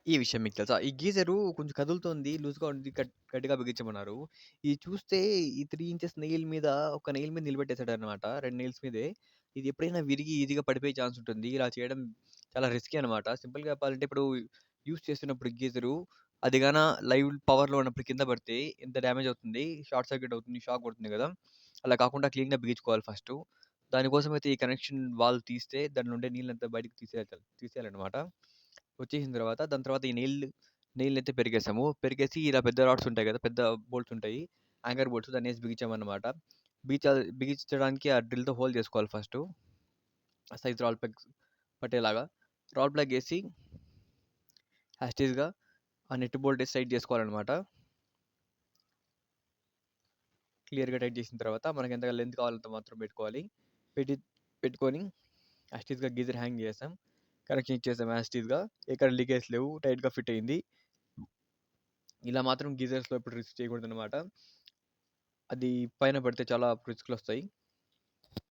ఈ విషయం మీకు తెలుసా? ఈ గీజరు కొంచెం కదులుతోంది. లూజ్‌గా ఉంది. గట్టిగా బిగించమన్నారు. ఇది చూస్తే ఈ 3 ఇంచెస్ నెయిల్ మీద ఒక నెయిల్ మీద నిలబెట్టేసాడన్నమాట. 2 నెయిల్స్ మీదే. ఇది ఎప్పుడైనా విరిగి ఈజీగా పడిపోయే ఛాన్స్ ఉంటుంది. ఇలా చేయడం చాలా రిస్కీ అనమాట. సింపుల్‌గా చెప్పాలంటే ఇప్పుడు యూజ్ చేస్తున్నప్పుడు గీజరు అది గాన లైవ్ పవర్‌లో ఉన్నప్పుడు కింద పడితే ఎంత డ్యామేజ్ అవుతుంది. షార్ట్ సర్క్యూట్ అవుతుంది. షాక్ కొడుతుంది గదా! అలా కాకుండా క్లీన్‌గా బిగించుకోవాలి ఫస్టు. దానికోసమైతే ఈ కనెక్షన్ వాల్వ్ తీస్తే దాంట్లో ఉండే నీళ్ళంతా బయటకి తీసేయాలన్నమాట. వచ్చేసిన తర్వాత దాని తర్వాత ఈ నెయిల్‌నైతే పెరిగేసాము. పెరిగేసి ఇలా పెద్ద రాడ్స్ ఉంటాయి గదా! పెద్ద బోల్ట్స్ ఉంటాయి. Anchor bolts దాన్నేసి బిగించామన్నమాట. బిగించడానికి ఆ డ్రిల్‌తో హోల్ చేసుకోవాలి ఫస్టు. సైజ్ రాడ్ ప్లగ్స్ పట్టేలాగా. రాడ్ ప్లగ్ ఏసి యాస్‌టీస్‌గా ఆ నెట్ బోల్ట్ ఏసి టైట్ చేసుకోవాలన్నమాట. క్లియర్‌గా టైట్ చేసిన తర్వాత మనకెంత లెంత్ కావాలో అంత మాత్రం పెట్టుకోవాలి. పెట్టి పెట్టుకొని యాస్‌టీస్‌గా గీజర్ హ్యాంగ్ చేసాం. కనెక్షన్ ఇచ్చేసాం యాస్‌టీస్‌గా. ఎక్కడ లీకేజ్ లేవు. టైట్‌గా ఫిట్ అయింది. ఇలా మాత్రం గీజర్స్‌లో ఎప్పుడు రిస్క్ చేయకూడదనమాట. అది పైన పడితే చాలా రిస్క్‌లొస్తాయి.